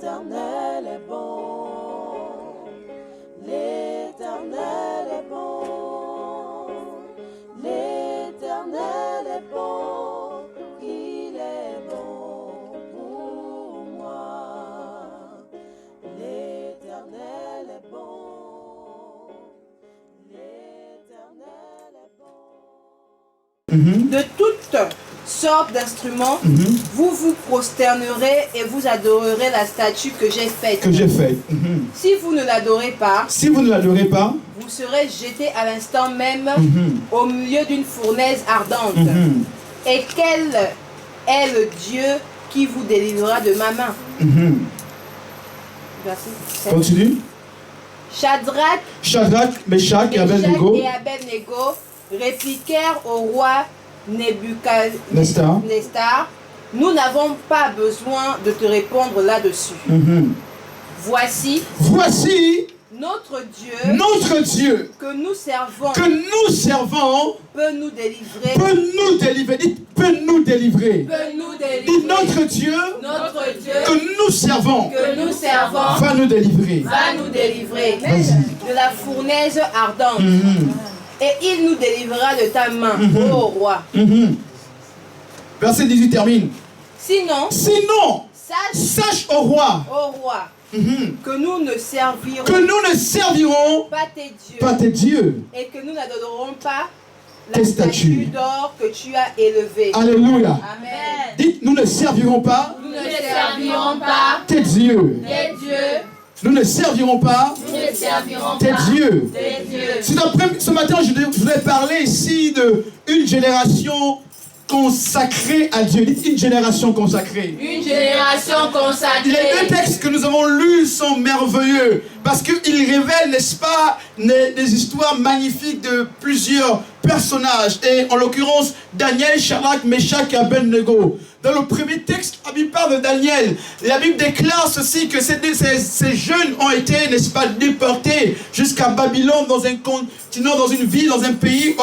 L'Éternel est bon. L'Éternel est bon. L'Éternel est bon. Il est bon pour moi. L'Éternel est bon. L'Éternel est bon. De toutes sortes d'instruments, vous vous prosternerez et vous adorerez la statue que j'ai faite. Si vous ne l'adorez pas, vous serez jeté à l'instant même au milieu d'une fournaise ardente. Et quel est le Dieu qui vous délivrera de ma main? Verset 7. Continue. Shadrach, Meshach et Abednego répliquèrent au roi Nebuchadnezzar, nous n'avons pas besoin de te répondre là-dessus. Voici notre Dieu que nous servons peut nous délivrer. Dites, peut nous délivrer. Dites, notre Dieu que nous servons va nous délivrer. De la fournaise ardente. Et il nous délivrera de ta main, ô roi. Verset 18 termine. Sinon, sache au roi, que nous ne servirons pas tes dieux, et que nous n'adorerons pas la statue d'or que tu as élevée. Alléluia. Amen. Dites, nous ne servirons pas tes dieux. Nous ne servirons pas tes dieux. Ce matin, je voudrais parler ici d'une génération consacrée à Dieu. Dites, une génération consacrée. Une génération consacrée. Les deux textes que nous avons lus sont merveilleux parce qu'ils révèlent, n'est-ce pas, des histoires magnifiques de plusieurs personnages. Et en l'occurrence, Daniel, Shadrach, Meshach et Abednego. Dans le premier texte, la Bible parle de Daniel. La Bible déclare ceci, que ces jeunes ont été, n'est-ce pas, déportés jusqu'à Babylone, dans un continent, dans une ville, dans un pays,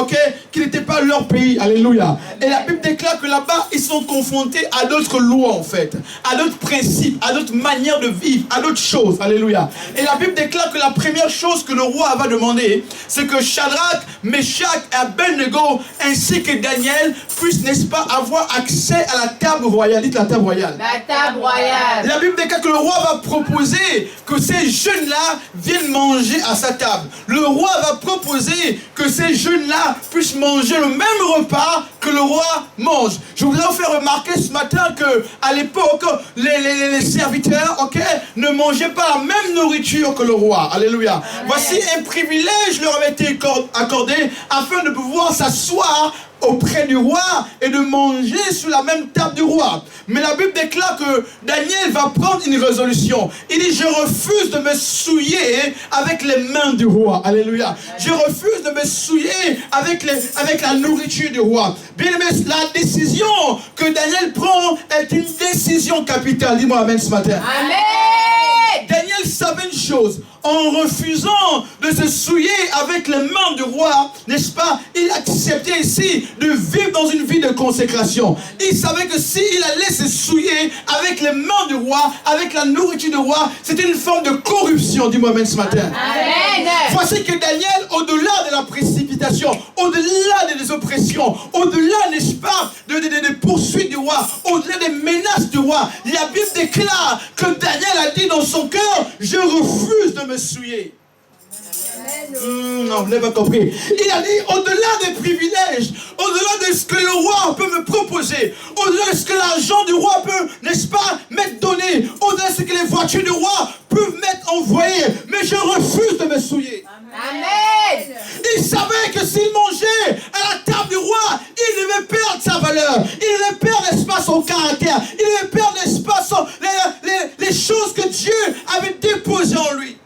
qui n'était pas leur pays. Alléluia. Et la Bible déclare que là-bas, ils sont confrontés à d'autres lois, en fait, à d'autres principes, à d'autres manières de vivre, à d'autres choses. Alléluia. Et la Bible déclare que la première chose que le roi va demander, c'est que Shadrach, Meshach et Abednego, ainsi que Daniel, puissent, n'est-ce pas, avoir accès à la table royale. Dites la table royale. La table royale. La Bible déclare que le roi va proposer que ces jeunes-là viennent manger à sa table. Le roi va proposer que ces jeunes-là puissent manger le même repas que le roi mange. Je voudrais vous faire remarquer ce matin que à l'époque, les serviteurs, ne mangeaient pas la même nourriture que le roi. Alléluia. Amen. Voici un privilège leur avait été accordé afin de pouvoir s'asseoir auprès du roi et de manger sur la même table du roi. Mais la Bible déclare que Daniel va prendre une résolution. Il dit, je refuse de me souiller avec les mains du roi. Alléluia. Je refuse de me souiller avec la nourriture du roi. Bien aimé, la décision que Daniel prend est une décision capitale. Dis-moi amen ce matin. Amen. Daniel savait une chose. En refusant de se souiller avec les mains du roi, n'est-ce pas, il acceptait ici de vivre dans une vie de consécration. Il savait que s'il allait se souiller avec les mains du roi, avec la nourriture du roi, c'était une forme de corruption. Dis-moi amen ce matin. Amen. Voici que Daniel, au-delà de la précipitation, au-delà des oppressions, au-delà, n'est-ce pas, des poursuites du roi, au-delà des menaces du roi, la Bible déclare que Daniel a dit dans son cœur, je refuse de me souiller. Non, vous n'avez pas compris. Il a dit, au-delà des privilèges, au-delà de ce que le roi peut me proposer, au-delà de ce que l'argent du roi peut, n'est-ce pas, m'être donné, au-delà de ce que les voitures du roi peuvent m'être envoyées, mais je refuse de me souiller. Amen. Il savait que s'il mangeait à la table du roi, il devait perdre sa valeur, il devait perdre, n'est-ce pas, son caractère, il devait perdre, n'est-ce pas, les choses que Dieu avait déposées en lui.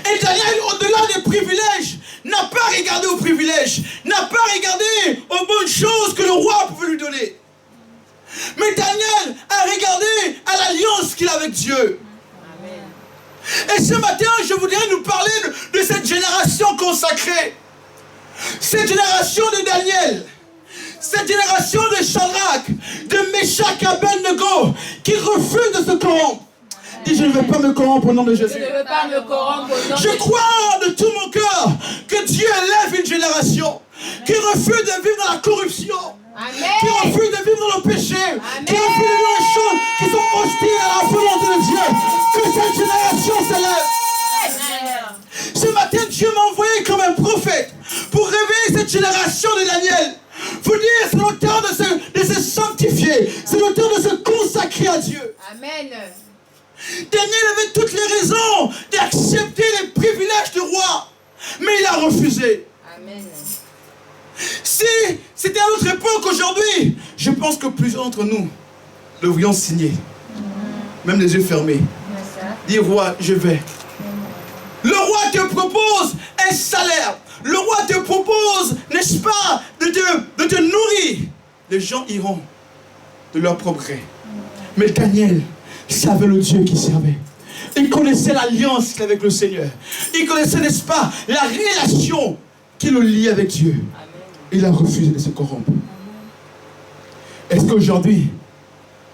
Et Daniel, au-delà des privilèges, n'a pas regardé aux privilèges, n'a pas regardé aux bonnes choses que le roi pouvait lui donner. Mais Daniel a regardé à l'alliance qu'il a avec Dieu. Amen. Et ce matin, je voudrais nous parler de cette génération consacrée. Cette génération de Daniel. Cette génération de Shadrach, de Meshach et Abednego, qui refusent de se corrompre. Dis, je ne vais pas me corrompre au nom de Jésus. Je ne veux pas me corrompre au nom de Je crois de tout mon cœur que Dieu élève une génération qui refuse de vivre dans la corruption. Amen. Qui refuse de vivre dans le péché. Amen. Qui refuse de vivre dans les choses qui sont hostiles à la volonté de Dieu. Que cette génération s'élève. Ce matin, Dieu m'a envoyé comme un prophète pour réveiller cette génération de Daniel. Vous dire, c'est le temps de se sanctifier. C'est le temps de se consacrer à Dieu. Amen. Daniel avait toutes les raisons d'accepter les privilèges du roi. Mais il a refusé. Amen. Si c'était à notre époque aujourd'hui, je pense que plusieurs d'entre nous devrions signer. Même les yeux fermés. Dire, roi, je vais. Le roi te propose un salaire. Le roi te propose, n'est-ce pas, de te nourrir. Les gens iront de leur propre gré. Mais Daniel savait le Dieu qu'il servait. Il connaissait l'alliance qu'il avait avec le Seigneur. Il connaissait, n'est-ce pas, la relation qui le lie avec Dieu. Il a refusé de se corrompre. Est-ce qu'aujourd'hui,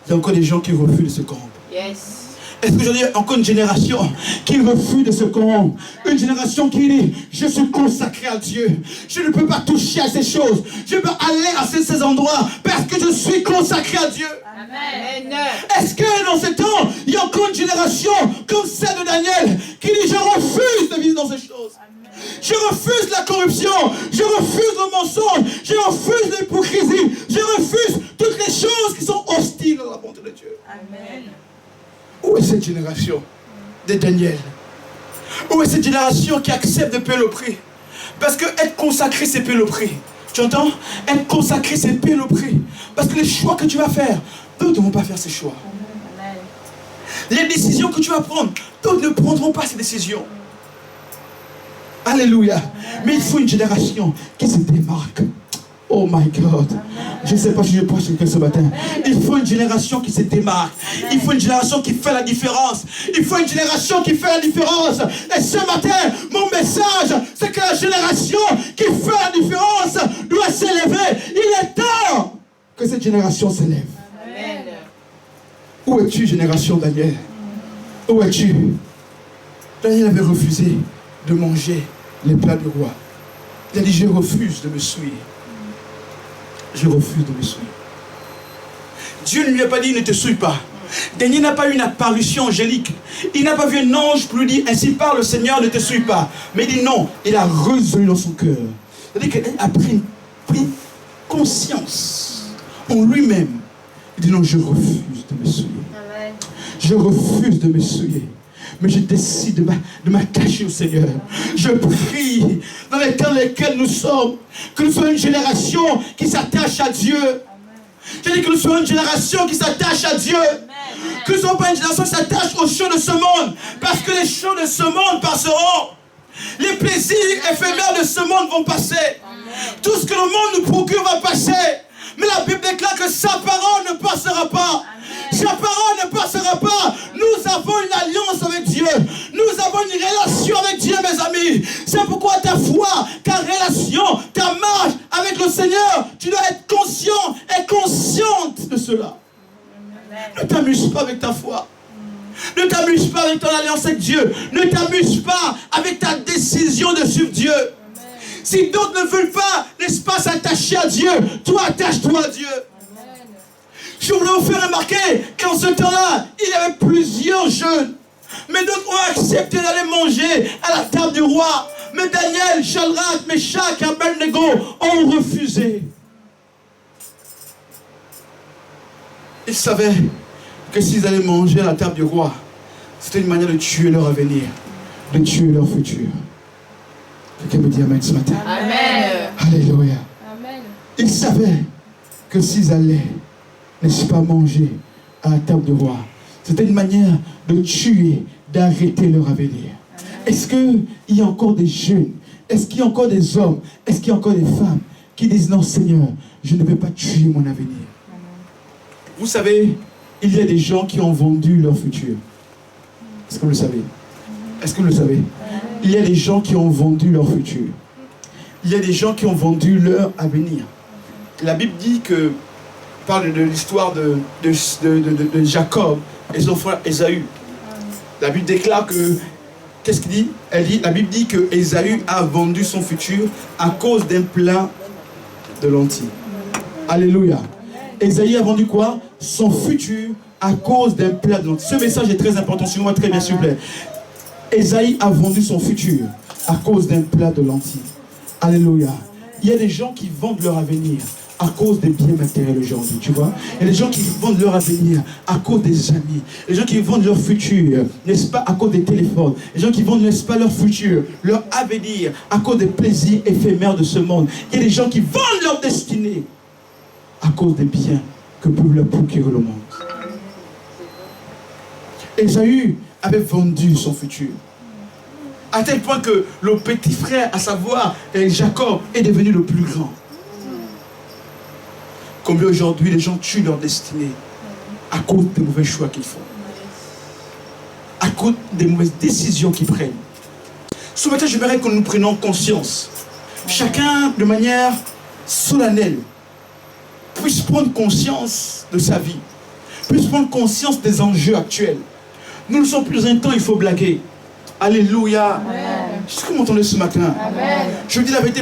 il y a encore des gens qui refusent de se corrompre? Yes. Est-ce qu'aujourd'hui, il y a encore une génération qui refuse de se corrompre? Une génération qui dit, je suis consacré à Dieu. Je ne peux pas toucher à ces choses. Je peux aller à ces endroits parce que je suis consacré à Dieu. Amen. Est-ce que dans ce temps, il y a encore une génération comme celle de Daniel qui dit, je refuse de vivre dans ces choses. Je refuse la corruption, je refuse le mensonge, je refuse l'hypocrisie, je refuse toutes les choses qui sont hostiles à la bonté de Dieu. Amen. Où est cette génération de Daniel? Où est cette génération qui accepte de payer le prix? Parce que être consacré, c'est payer le prix. Tu entends? Être consacré, c'est payer le prix. Parce que les choix que tu vas faire, d'autres ne vont pas faire ces choix. Amen. Les décisions que tu vas prendre, d'autres ne prendront pas ces décisions. Alléluia. Mais il faut une génération qui se démarque. Oh my God. Je ne sais pas si je prêche quelqu'un ce matin. Il faut une génération qui se démarque. Il faut une génération qui fait la différence. Il faut une génération qui fait la différence. Et ce matin, mon message, c'est que la génération qui fait la différence doit s'élever. Il est temps que cette génération s'élève. Amen. Où es-tu, génération Daniel? Où es-tu? Daniel avait refusé de manger les plats du roi. Il a dit, je refuse de me souiller. Je refuse de me souiller. Dieu ne lui a pas dit, ne te souille pas. Daniel n'a pas eu une apparition angélique. Il n'a pas vu un ange pour lui dire, ainsi parle le Seigneur, ne te souille pas. Mais il dit non, il a résolu dans son cœur. C'est-à-dire qu'il a pris conscience en lui-même. Il dit non, je refuse de me souiller. Amen. Je refuse de me souiller. Mais je décide de m'attacher au Seigneur. Je prie dans les temps dans lesquels nous sommes, que nous soyons une génération qui s'attache à Dieu. Je dis que nous soyons une génération qui s'attache à Dieu. Que nous ne soyons pas une génération qui s'attache aux choses de ce monde. Parce que les choses de ce monde passeront. Les plaisirs éphémères de ce monde vont passer. Tout ce que le monde nous procure va passer. Mais la Bible déclare que sa parole ne passera pas. Sa parole ne passera pas. Nous avons une alliance avec Dieu. Nous avons une relation avec Dieu, mes amis. C'est pourquoi ta foi, ta relation, ta marche avec le Seigneur, tu dois être conscient et consciente de cela. Ne t'amuse pas avec ta foi. Ne t'amuse pas avec ton alliance avec Dieu. Ne t'amuse pas avec ta décision de suivre Dieu. Si d'autres ne veulent pas, n'est-ce pas, s'attacher à Dieu, toi, attache-toi à Dieu. Je voulais vous faire remarquer qu'en ce temps-là, il y avait plusieurs jeunes. Mais d'autres ont accepté d'aller manger à la table du roi. Mais Daniel, Shadrach, Meshach et Abednego ont refusé. Ils savaient que s'ils allaient manger à la table du roi, c'était une manière de tuer leur avenir, de tuer leur futur. Quelqu'un me dit amen ce matin. Amen. Alléluia. Amen. Ils savaient que s'ils allaient, n'est-ce pas, manger à la table du roi, c'était une manière de tuer, d'arrêter leur avenir. Est-ce qu'il y a encore des jeunes? Est-ce qu'il y a encore des hommes? Est-ce qu'il y a encore des femmes qui disent non Seigneur, je ne vais pas tuer mon avenir? Vous savez, il y a des gens qui ont vendu leur futur. Est-ce que vous le savez? Est-ce que vous le savez? Il y a des gens qui ont vendu leur futur. Il y a des gens qui ont vendu leur avenir. la Bible dit que, parle de l'histoire de Jacob et son frère Ésaü. La Bible déclare que, qu'est-ce qu'il dit? La Bible dit que Ésaü a vendu son futur à cause d'un plat de lentilles. Alléluia. Ésaü a vendu quoi? Son futur à cause d'un plat de lentilles. Ce message est très important, suivez-moi très bien s'il vous plaît. Ésaü a vendu son futur à cause d'un plat de lentilles. Alléluia. Il y a des gens qui vendent leur avenir à cause des biens matériels aujourd'hui, tu vois. Il y a des gens qui vendent leur avenir à cause des amis. Les gens qui vendent leur futur, n'est-ce pas, à cause des téléphones. Les gens qui vendent, n'est-ce pas, leur futur, leur avenir à cause des plaisirs éphémères de ce monde. Il y a des gens qui vendent leur destinée à cause des biens que peuvent leur procurer le monde. Ésaü avait vendu son futur. À tel point que le petit frère, à savoir Jacob, est devenu le plus grand. Combien aujourd'hui les gens tuent leur destinée à cause des mauvais choix qu'ils font, à cause des mauvaises décisions qu'ils prennent. Ce matin, j'aimerais que nous prenions conscience, chacun de manière solennelle, puisse prendre conscience de sa vie, puisse prendre conscience des enjeux actuels. Nous ne sommes plus dans un temps, il faut blaguer. Alléluia. Est-ce que vous m'entendez ce matin? Amen. Je vous dis la vérité,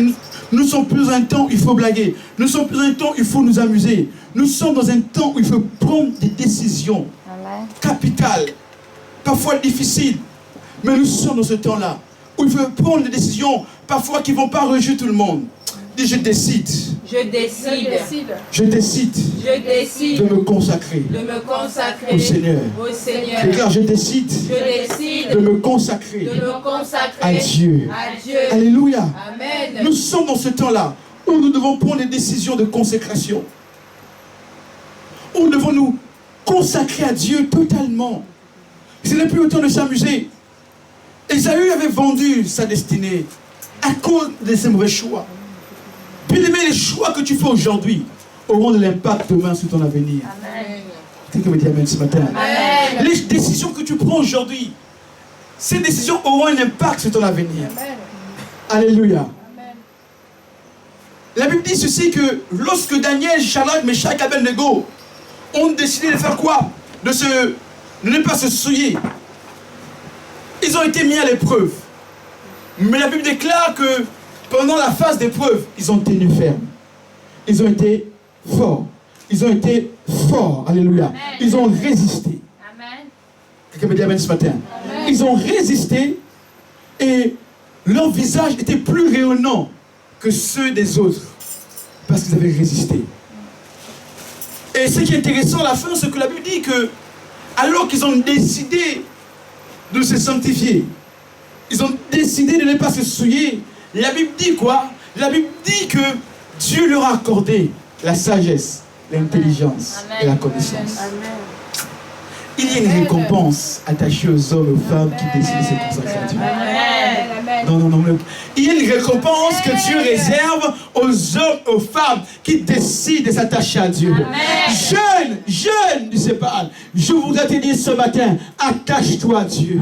nous ne sommes plus dans un temps où il faut blaguer. Nous ne sommes plus dans un temps où il faut nous amuser. Nous sommes dans un temps où il faut prendre des décisions capitales, parfois difficiles. Mais nous sommes dans ce temps-là où il faut prendre des décisions parfois qui ne vont pas réjouir tout le monde. Dis, je décide. Je décide. Je décide. Je décide. De me consacrer. De me consacrer. Au Seigneur. Au Seigneur. Déclare, je décide. Je décide. De me consacrer. De me consacrer. À Dieu. À Dieu. Alléluia. Amen. Nous sommes dans ce temps-là où nous devons prendre des décisions de consécration. Où nous devons nous consacrer à Dieu totalement. Ce n'est plus le temps de s'amuser. Ésaü avait vendu sa destinée à cause de ses mauvais choix. Bien aimé, les choix que tu fais aujourd'hui auront de l'impact demain sur ton avenir. Amen. Quelqu'un me dit amen ce matin. Amen. Les décisions que tu prends aujourd'hui, ces décisions auront un impact sur ton avenir. Amen. Alléluia. Amen. La Bible dit ceci que lorsque Daniel, Shadrach, Meshach, Abednego ont décidé de faire quoi? De ne pas se souiller. Ils ont été mis à l'épreuve. Mais la Bible déclare que pendant la phase d'épreuve, ils ont tenu ferme. Ils ont été forts. Ils ont été forts. Alléluia. Amen. Ils ont résisté. Amen. Quelqu'un me dit amen ce matin. Amen. Ils ont résisté et leur visage était plus rayonnant que ceux des autres parce qu'ils avaient résisté. Et ce qui est intéressant à la fin, c'est que la Bible dit que alors qu'ils ont décidé de se sanctifier, ils ont décidé de ne pas se souiller. La Bible dit quoi? La Bible dit que Dieu leur a accordé la sagesse, l'intelligence et la connaissance. Amen. Il y a une récompense attachée aux hommes et aux femmes qui décident de se consacrer à Dieu. Amen. Non. Il y a une récompense que Dieu réserve aux hommes et aux femmes qui décident de s'attacher à Dieu. Amen. Jeune du Sépal, je voudrais te dire ce matin, attache-toi à Dieu.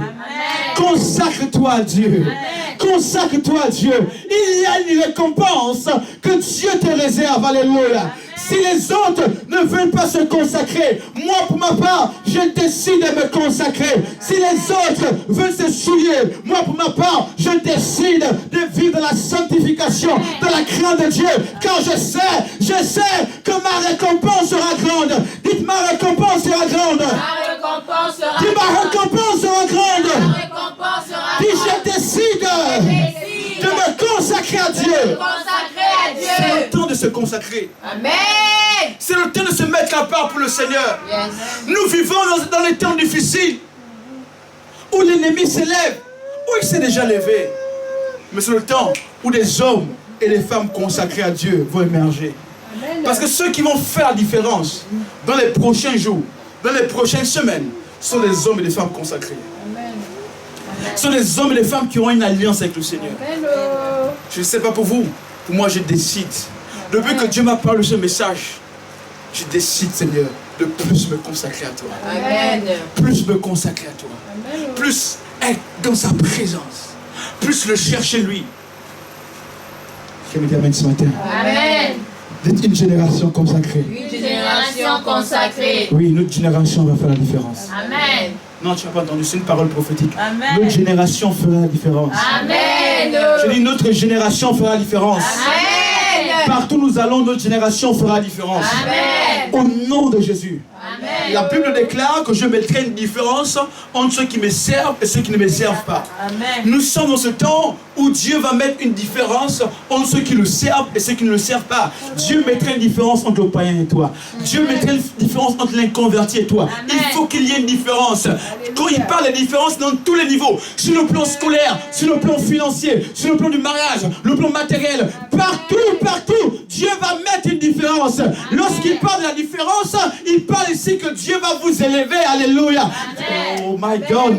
Consacre-toi à Dieu. Amen. Consacre-toi à Dieu. Il y a une récompense que Dieu te réserve. Alléluia. Si les autres ne veulent pas se consacrer, moi pour ma part, je décide de me consacrer. Si les autres veulent se souiller, moi pour ma part, je décide de vivre dans la sanctification, dans la crainte de Dieu. Car je sais que ma récompense sera grande. Dites, ma récompense sera grande. Ma récompense sera grande. Dites, ma récompense sera grande. Ma récompense sera grande. Dites, je décide de me consacrer à Dieu. C'est le temps de se consacrer. Amen. C'est le temps de se mettre à part pour le Seigneur. Yes. Nous vivons dans des temps difficiles où l'ennemi s'élève, où il s'est déjà levé. Mais c'est le temps où des hommes et des femmes consacrés à Dieu vont émerger. Amen. Parce que ceux qui vont faire la différence dans les prochains jours, dans les prochaines semaines, sont des hommes et des femmes consacrés. Amen. Ce sont des hommes et des femmes qui auront une alliance avec le Seigneur. Amen. Je ne sais pas pour vous, pour moi je décide. Depuis que Dieu m'a parlé de ce message, je décide, Seigneur, de plus me consacrer à toi. Amen. Plus me consacrer à toi. Amen. Plus être dans sa présence. Plus le chercher lui. Je me dis amen ce matin. Amen. Dites une génération consacrée. Une génération consacrée. Oui, notre génération va faire la différence. Amen. Non, tu n'as pas entendu, c'est une parole prophétique. Amen. Notre génération fera la différence. Amen. Je dis notre génération fera la différence. Amen. Partout où nous allons, notre génération fera la différence. Amen. Au nom de Jésus. Amen. La Bible déclare que je mettrai une différence entre ceux qui me servent et ceux qui ne me servent pas. Amen. Nous sommes dans ce temps où Dieu va mettre une différence entre ceux qui le servent et ceux qui ne le servent pas. Dieu mettra une différence entre le païen et toi. Dieu mettra une différence entre l'inconverti et toi. Amen. Il faut qu'il y ait une différence. Quand il parle de différence dans tous les niveaux, sur le plan scolaire, sur le plan financier, sur le plan du mariage, le plan matériel, partout, Dieu va mettre une différence. Lorsqu'il parle de la différence, il parle ici que Dieu va vous élever. Alléluia. Oh my God,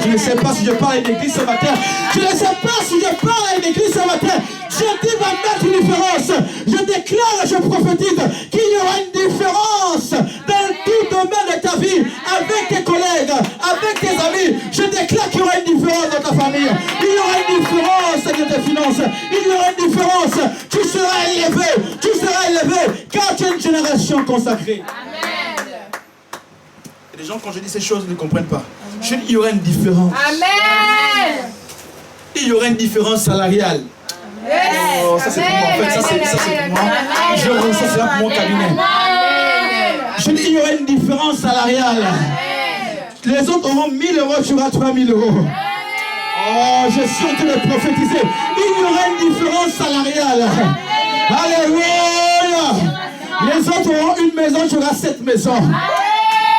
je ne sais pas si je parle à une église ce matin. Je ne sais pas si je parle à une église ce matin. Dieu va mettre une différence. Je déclare et je prophétise qu'il y aura une différence dans tout domaine de ta vie, avec tes collègues, avec tes amis. Je déclare qu'il y aura une différence dans ta famille. Il y aura une différence dans tes finances. Il y aura une différence. Tu seras élevé, car tu es une génération consacrée. Amen. Et les gens, quand je dis ces choses, ne comprennent pas. Je dis, il y aura une différence. Amen. Il y aura une différence salariale. Oh, ça c'est pour moi. En fait, ça c'est pour moi. Je reçois ça pour mon cabinet. Je dis, il y aura une différence salariale. Les autres auront 1000 euros, tu auras 3000 euros. Oh, je suis en train de prophétiser. Il y aura une différence salariale. Alléluia. Les autres auront une maison, tu auras 7 maisons.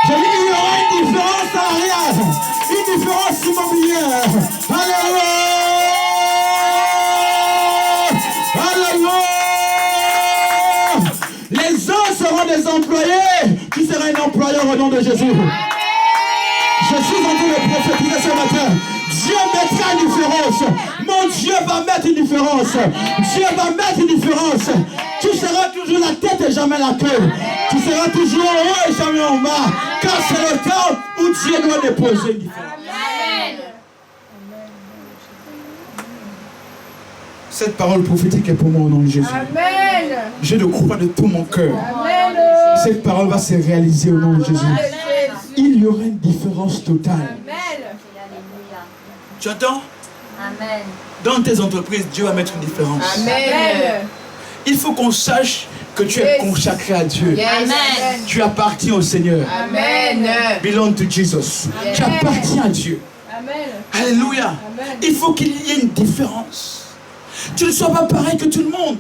Je dis, il y aura une différence salariale. Une différence immobilière. Alléluia. Les uns seront des employés. Tu seras un employeur au nom de Jésus. Je suis en train de prophétiser ce matin. Dieu mettra une différence. Mon Dieu va mettre une différence. Dieu va mettre une différence. Tu seras toujours la tête et jamais la queue. Tu seras toujours en haut et jamais en bas. Car c'est le temps où Dieu doit déposer une différence. Cette parole prophétique est pour moi au nom de Jésus. Amen. Je le crois de tout mon cœur. Amen. Cette parole va se réaliser au nom de Jésus. Il y aura une différence totale. Amen. Tu entends? Amen. Dans tes entreprises, Dieu va mettre une différence. Amen. Il faut qu'on sache que tu es consacré à Dieu. Amen. Tu appartiens au Seigneur. Amen. Belong to Jesus. Tu appartiens à Dieu. Amen. Alléluia. Il faut qu'il y ait une différence. Tu ne sois pas pareil que tout le monde.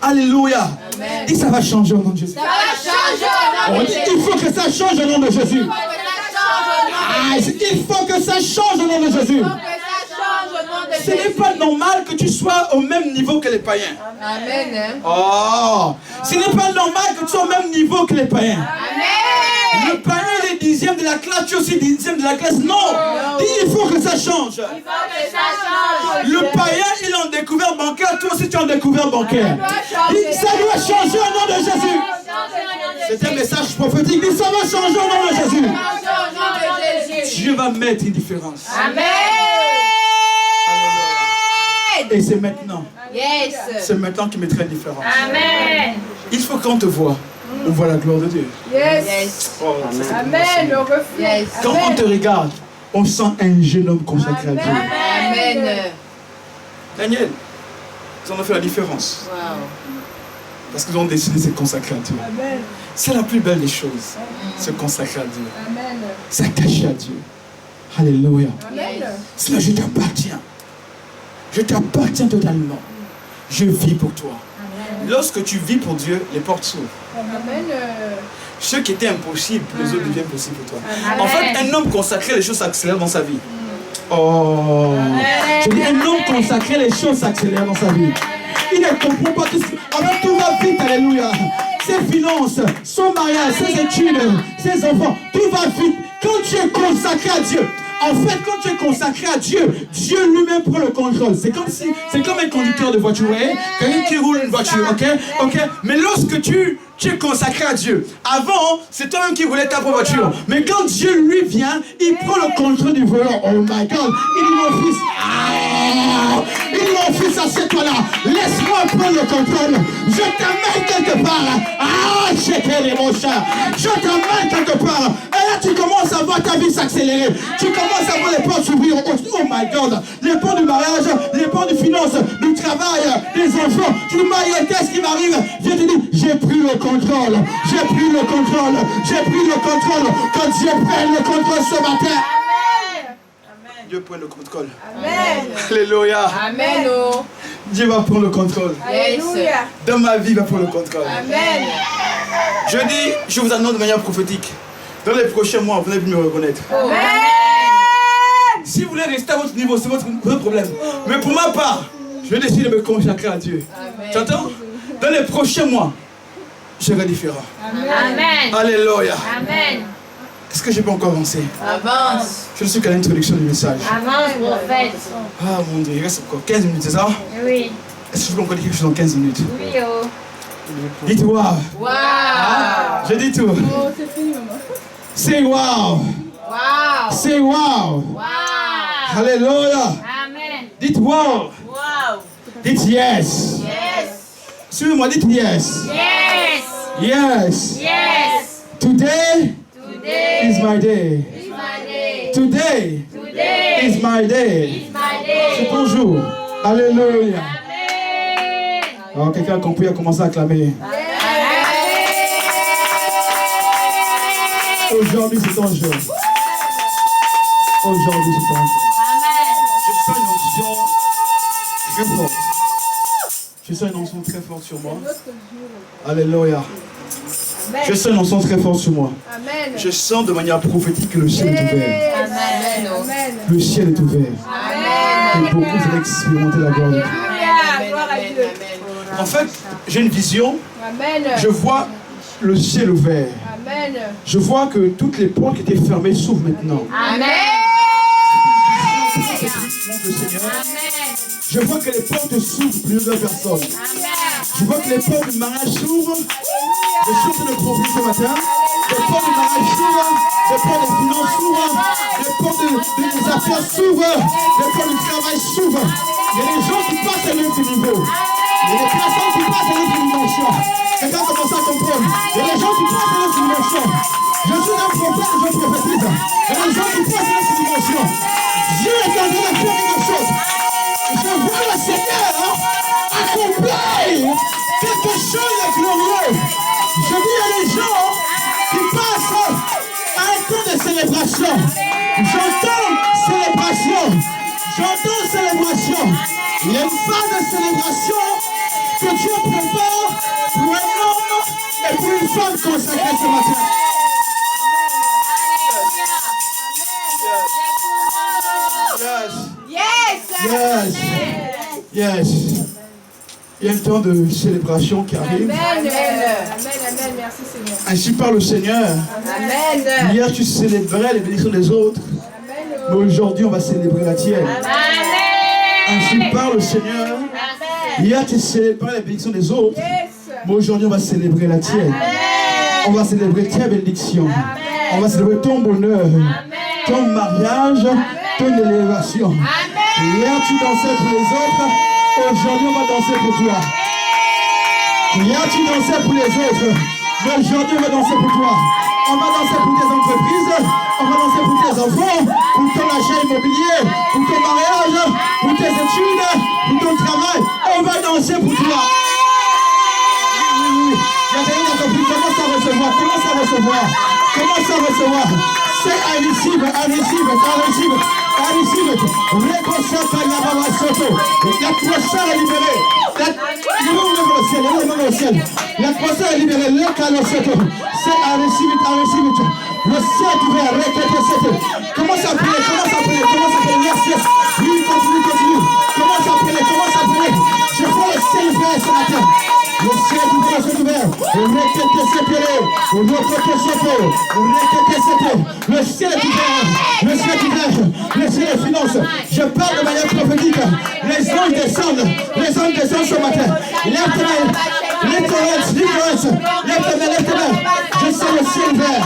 Alléluia. Amen. Dis, ça va changer au nom de Jésus. Ça va changer au nom On de dit, Jésus. il faut que ça change au nom de Jésus. Ah, il faut que ça change au nom de Jésus. Ce n'est pas normal que tu sois au même niveau que les païens. Amen. Oh, ce n'est pas normal que tu sois au même niveau que les païens. Amen. Le païen est dixième de la classe, tu es aussi dixième de la classe. Non, dis, il faut que ça change. Il faut que ça change. Le païen, il est en découvert bancaire, toi aussi tu es en découvert bancaire. Dis, ça doit changer au nom de Jésus. C'est un message prophétique. Dis, ça va changer au nom de Jésus. Dieu va mettre une différence. Amen. Et c'est maintenant. Yes. C'est maintenant qu'il mettrait une différence. Amen. Il faut qu'on te voit. On voit la gloire de Dieu. Yes. Oh, ça, c'est Amen. Le reflet. quand on te regarde, on sent un jeune homme consacré à Dieu. Amen. Daniel, ils en ont fait la différence. Wow. Parce qu'ils ont décidé de se consacrer à Dieu. Amen. C'est la plus belle des choses. Se consacrer à Dieu. Amen. S'attacher à Dieu. Alléluia. Amen. Cela, je t'appartiens. Je t'appartiens totalement. Je vis pour toi. Lorsque tu vis pour Dieu, les portes s'ouvrent. Amen. Ce qui était impossible, les autres deviennent possibles pour toi. Amen. En fait, un homme consacré, les choses s'accélèrent dans sa vie. Oh, je dis, un homme consacré, les choses s'accélèrent dans sa vie. Il ne comprend pas tout ce... En fait, tout va vite, alléluia. Ses finances, son mariage, ses études, ses enfants, tout va vite. Quand tu es consacré à Dieu, en fait, quand tu es consacré à Dieu, Dieu lui-même prend le contrôle. C'est comme un conducteur de voiture, vous voyez? Quelqu'un qui roule une voiture, ok? Mais lorsque tu es consacré à Dieu, avant, c'est toi-même qui roulais ta propre voiture. Mais quand Dieu lui vient, il prend le contrôle du volant. Oh my God! Il dit, mon fils, Il mon fils, assieds-toi là. Laisse-moi prendre le contrôle. Je t'amène quelque part. Ah, j'étais les mon chat. Je t'amène quelque part. Et là, tu commences à voir ta vie s'accélérer. Tu commences à voir les portes s'ouvrir. Oh my God. Les portes du mariage, les portes de finance, du travail, des enfants. Tu dis, Marie, qu'est-ce qui m'arrive? Je te dis, j'ai pris le contrôle. J'ai pris le contrôle. J'ai pris le contrôle. Que Dieu prenne le contrôle ce matin. Dieu prend le contrôle. Amen. Alléluia. Amen. Dieu va prendre le contrôle. Alléluia. Dans ma vie, il va prendre le contrôle. Amen. Je dis, je vous annonce de manière prophétique. Dans les prochains mois, vous allez me reconnaître. Amen. Si vous voulez rester à votre niveau, c'est votre problème. Mais pour ma part, je vais décider de me consacrer à Dieu. Tu entends? Dans les prochains mois, je serai différent. Amen. Alléluia. Amen. Est-ce que je peux encore avancer? Avance. Je ne suis qu'à l'introduction du message. Avance, prophète. Ah mon Dieu, il reste encore 15 minutes, c'est ça? Oui. Est-ce que je peux encore dire quelque chose en 15 minutes? Oui, oh. Dites wow. Wow. Je dis tout. Oh, c'est fini, maman. Say wow. Wow. Say wow. Wow. Alléluia. Amen. Dites wow. Wow. Dites yes. Yes. Suivez-moi, dites yes. Yes. Yes. Yes. Today Today is my day. is my day. Today Today is my day. is my day. C'est ton jour. Alléluia. Amen. Alors quelqu'un a compris, a commencé à acclamer. Aujourd'hui c'est ton jour. Aujourd'hui c'est ton jour. Amen. Je sens une onction très forte. Je sens une onction très forte sur moi. Alléluia. Je sens une onction très forte sur moi. Amen. Je sens de manière prophétique que le ciel est ouvert. Amen. Amen. Le ciel est ouvert. Amen. Et pour vous allez expérimenter la gloire de Dieu. Alléluia. Gloire à Dieu. En fait, j'ai une vision. Amen. Je vois le ciel ouvert. Amen. Je vois que toutes les portes qui étaient fermées s'ouvrent maintenant. Amen. Le Seigneur. Amen. Je vois que les portes s'ouvrent pour plusieurs personnes. Amen. Je vois que les portes du mariage s'ouvrent. Je suis en train de prophétiser ce matin. Les portes du mariage s'ouvrent. Les portes des finances s'ouvrent. Les portes des affaires s'ouvrent. Les portes du travail s'ouvrent. Il y a des gens qui passent à un autre niveau. Il y a des personnes qui passent à une autre dimension. Quelqu'un commence à comprendre. Il y a des gens qui passent à une autre dimension. Je suis un prophète, je prophétise. Il y a des gens qui passent à une autre dimension. Dieu est en train de faire quelque chose. Je vois le Seigneur accomplir quelque chose de glorieux. Je dis à les gens qui passent à un temps de célébration. J'entends célébration. J'entends célébration. Il y a une phase de célébration que Dieu prépare pour un homme et pour une femme consacrée ce matin. Yes. Yes. Il y a un temps de célébration qui arrive. Amen. Amen. Amen. Merci Seigneur. Ainsi parle le Seigneur. Amen. Hier tu célébrais les bénédictions des autres. Mais aujourd'hui on va célébrer la tienne. Ainsi parle le Seigneur. Hier tu célébrais les bénédictions des autres. Mais aujourd'hui on va célébrer la tienne. On va célébrer tes bénédictions. On va célébrer ton bonheur. Ton mariage. Ton élévation. Hier tu dansais pour les autres. Aujourd'hui on va danser pour toi. Hier tu dansais pour les autres. Mais aujourd'hui on va danser pour toi. On va danser pour tes entreprises. On va danser pour tes enfants. Pour ton achat immobilier. Pour ton mariage. Pour tes études. Pour ton travail. On va danser pour toi. Oui. Il y a quelqu'un qui a compris. Commence à recevoir. Commence à recevoir. Commence à recevoir. C'est I receive it. I receive it. I receive it. I receive it. La croissance est libérée. La croissance est libérée. C'est I receive it. I receive it. Le ciel est ouvert. Commence à prier. Commence à prier. Commence à prier. Yes, yes. Oui, continue. Commence à prier. Commence à prier. Je vois le ciel ouvert ce matin. Le ciel est ouvert. Le ciel est ouvert. Le ciel est ouvert. Le ciel est finance. Je parle de manière prophétique. Les anges descendent. Les anges descendent ce matin. Lève tes mains. Lève tes mains. Lève tes mains. Je sens le ciel ouvert.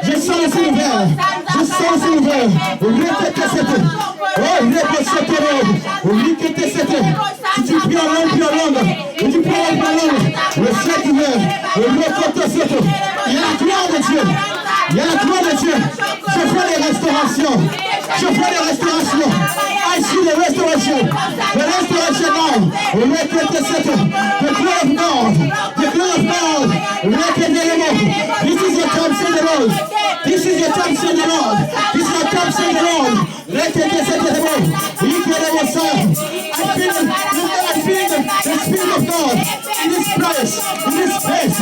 Je sens le ciel ouvert. Je sens le ciel ouvert. Répétez cette. Oh, répétez cette. Si tu pries en langue, prie en langue. Si tu pries en langue, le ciel est ouvert. Répétez cette. Il y a la gloire de Dieu. Il y a la gloire de Dieu. Je fais des restaurations. Je fais des restaurations. I see the restoration. The restoration now. Répétez cette. The glory of God. The glory of God. Répétez le mot. This is your time, say the Lord. This is your time, say the Lord. This is your time, say the Lord. Répétez cette mot. I feel the Spirit of God in this place. In this place.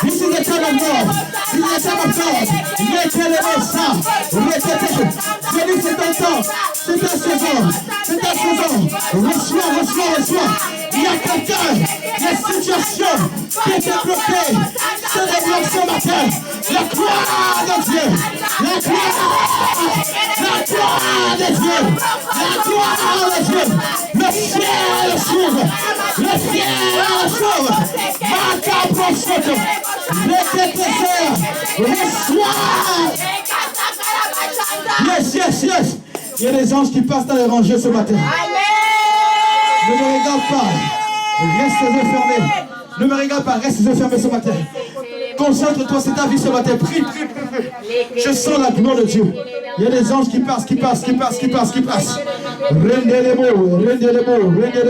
This is the time of God. This is the time of God. Répétez ça. Répétez. Je dis c'est un temps. C'est un saison. C'est un saison. Reçois. Il y a quelqu'un, des situations qui étaient bloquées, se débloquent ce matin. La gloire de Dieu. La gloire de Dieu. La gloire de Dieu. Le ciel s'ouvre. Le ciel s'ouvre. Macabre. Reçois. Yes. Il y a des anges qui passent dans les rangées ce matin. Ne me regarde pas. Reste les yeux fermés. Ne me regarde pas. Reste les yeux fermés ce matin. Concentre-toi, c'est ta vie ce matin. Prie. Je sens la gloire de Dieu. Il y a des anges qui passent. Rendez les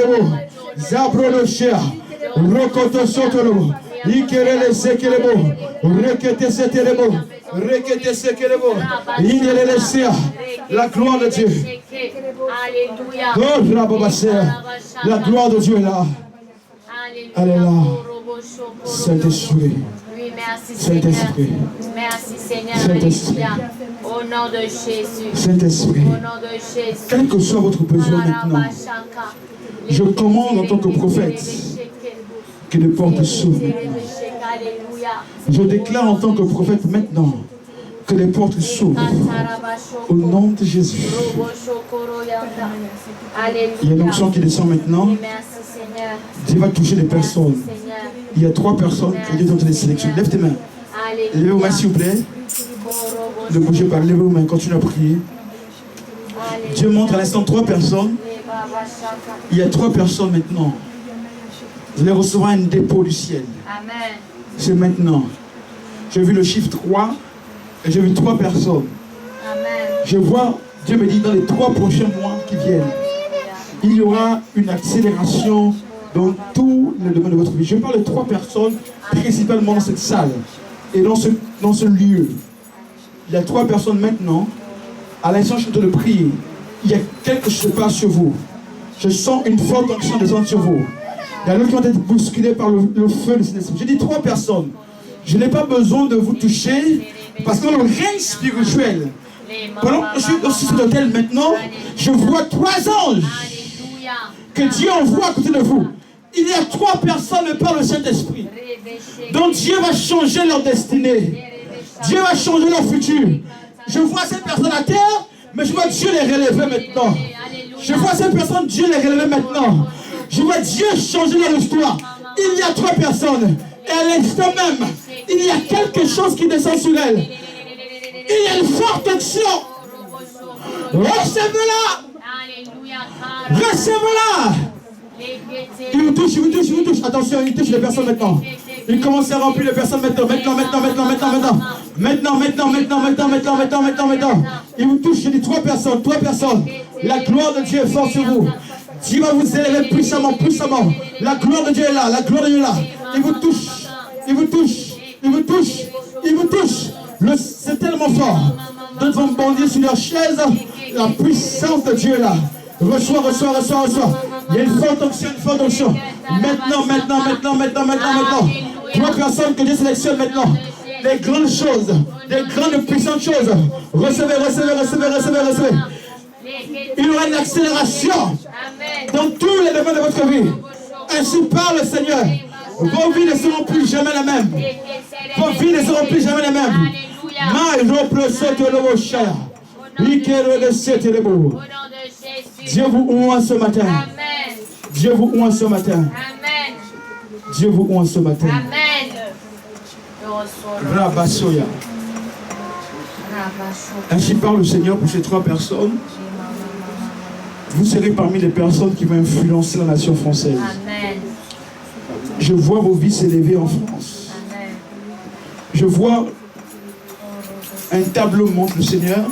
mots. Zabro le chien. Rokoto sotolo. Ikere le sekelebo. Rekete setelebo. Rekete sekelebo. Inele le sia. La gloire de Dieu. Alléluia. Oh, la gloire de Dieu est là. Elle est là. Saint-Esprit. Oui, merci Saint-Esprit. Merci Seigneur. Saint-Esprit. Alléluia. Au nom de Jésus. Saint-Esprit. Au nom de Jésus. Quel que soit votre besoin maintenant, je commande en tant que prophète que les portes s'ouvrent. Je déclare en tant que prophète maintenant que les portes s'ouvrent. Au nom de Jésus. Il y a une onction qui descend maintenant. Dieu va toucher les personnes. Il y a 3 personnes que Dieu doit les sélectionner. Lève tes mains. Levez vos mains s'il vous plaît. Ne bougez pas. Levez vos mains. Continuez à prier. Dieu montre à l'instant 3 personnes. Il y a 3 personnes maintenant. Vous allez recevoir un dépôt du ciel. Amen. C'est maintenant. J'ai vu le chiffre 3 et j'ai vu 3 personnes. Amen. Je vois, Dieu me dit, dans les 3 prochains mois qui viennent, il y aura une accélération dans tous les domaines de votre vie. Je parle de 3 personnes, principalement dans cette salle et dans ce lieu. Il y a 3 personnes maintenant. À l'instant, je suis en train de prier. Il y a quelque chose qui se passe sur vous. Je sens une forte onction descendre sur vous. Il y a d'autres qui vont être bousculés par le feu du Saint-Esprit. J'ai dit 3 personnes. Je n'ai pas besoin de vous toucher parce que dans le règne spirituel, pendant que je suis aussi sur l'autel maintenant, je vois 3 anges que Dieu envoie à côté de vous. Il y a 3 personnes par le Saint-Esprit. Donc Dieu va changer leur destinée. Dieu va changer leur futur. Je vois ces personnes à terre, mais je vois Dieu les relever maintenant. Je vois ces personnes, Dieu les relever maintenant. Je vois Dieu changer leur histoire. Il y a 3 personnes. Et à l'instant même, il y a quelque chose qui descend sur elles. Il y a une forte action. Recevez-la. Recevez-la. Il vous touche. Attention, il touche les personnes maintenant. Il commence à remplir les personnes maintenant. Il vous touche, je dis 3 personnes. La gloire de Dieu est forte sur vous. Dieu va vous élever puissamment. La gloire de Dieu est là, Il vous touche. C'est tellement fort. D'autres vont bondir sur leur chaise. La puissance de Dieu est là. Reçois. Il y a une forte onction. Maintenant. 3 personnes que Dieu sélectionne maintenant. Des grandes choses, des grandes puissantes choses. Recevez. Il y aura une accélération dans tous les domaines de votre vie. Ainsi parle le Seigneur. Vos vies ne seront plus jamais les mêmes. Dieu vous ouvre ce matin. Dieu vous ouvre ce matin. Rabasoya. Ainsi parle le Seigneur pour ces 3 personnes. Vous serez parmi les personnes qui vont influencer la nation française. Amen. Je vois vos vies s'élever en France. Amen. Je vois un tableau montre le Seigneur.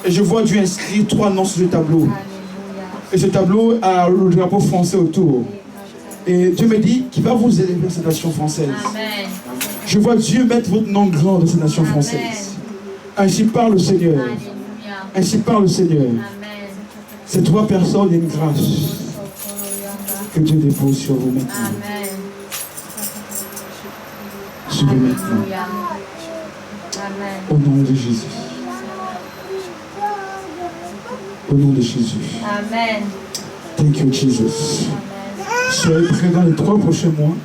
Et je vois Dieu inscrire 3 noms sur ce tableau. Alléluia. Et ce tableau a le drapeau français autour. Et Dieu me dit qu'il va vous élever dans cette nation française. Amen. Je vois Dieu mettre votre nom grand dans cette nation française. Ainsi parle le Seigneur. Alléluia. Ainsi parle le Seigneur. Amen. Ces 3 personnes, il y a une grâce que Dieu dépose sur vous maintenant. Amen. Sur vous maintenant. Alléluia. Amen. Au nom de Jésus. Au nom de Jésus. Amen. Thank you, Jesus. Amen. Soyez prêts dans les 3 prochains mois.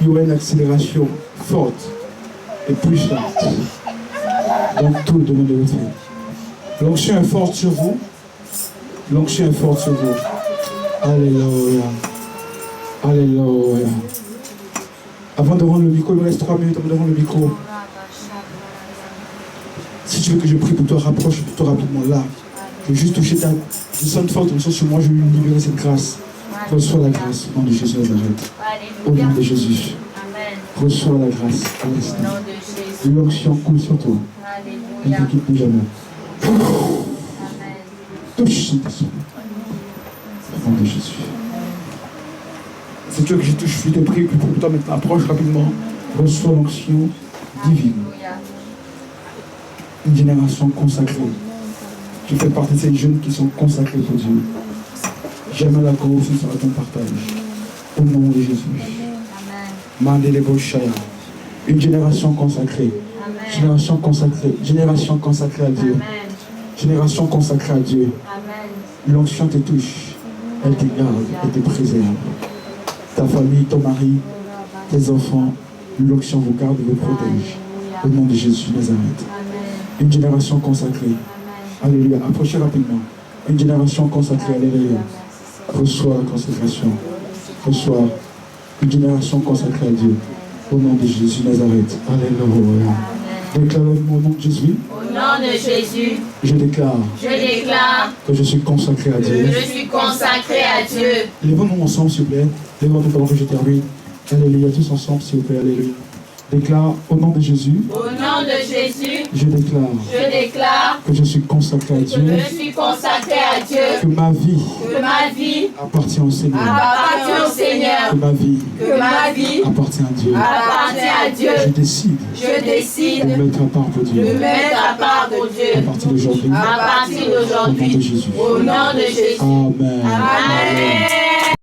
Il y aura une accélération forte et puissante dans tout le domaine de votre vie. L'onction est forte sur vous. L'onction est forte sur vous. Alléluia. Alléluia. Avant de rendre le micro, il me reste 3 minutes avant de rendre le micro. Si tu veux que je prie pour toi, rapproche-toi rapidement là. Je vais juste toucher ta... Je sens une forte onction sur moi, je vais libérer cette grâce. Reçois la grâce au nom de Jésus Nazareth. Au nom de Jésus. Amen. Reçois la grâce à Au l'instant. nom de Jésus. L'onction coule sur toi. Elle ne Alléluia. te quitte plus jamais. Amen. Touche Saint-Esprit. Au nom de Jésus. C'est toi que je touche, je te prie pour toi maintenant. Approche rapidement. Reçois l'onction divine. Alléluia. Une génération consacrée. Tu fais partie de ces jeunes qui sont consacrés pour Dieu. Jamais la corruption sera ton partage. Au nom de Jésus. Amen. Mandelebo Shaya. Une génération consacrée. Amen. Génération consacrée. Génération consacrée à Dieu. Amen. Génération consacrée à Dieu. Amen. L'onction te touche. Elle te garde. Elle te préserve. Ta famille, ton mari, tes enfants, l'onction vous garde et vous protège. Au nom de Jésus Nazareth. Amen. Une génération consacrée. Alléluia. Approchez rapidement. Une génération consacrée. Alléluia. Reçois la consécration. Reçois une génération consacrée à Dieu. Au nom de Jésus Nazareth. Alléluia. Déclarez au nom de Jésus. Au nom de Jésus, Je déclare je déclare que je suis consacré à Dieu. que je suis consacré à Dieu. Lèvons-nous ensemble, s'il vous plaît. Lèvons-nous pendant que je termine. Alléluia. Tous ensemble, s'il vous plaît. Alléluia. Déclare au nom de Jésus. Au nom de Jésus, Je déclare que je suis consacré à Dieu. je suis consacré à Dieu. Que ma vie Que ma vie appartient au Seigneur. appartient au Seigneur. Que ma vie Que ma vie appartient à Dieu. appartient à Dieu. Je décide Je décide de mettre à part pour de Dieu. mettre à part pour À Dieu. partir d'aujourd'hui. À partir Au nom de d'aujourd'hui. Jésus. Au nom de Jésus. Amen. Amen.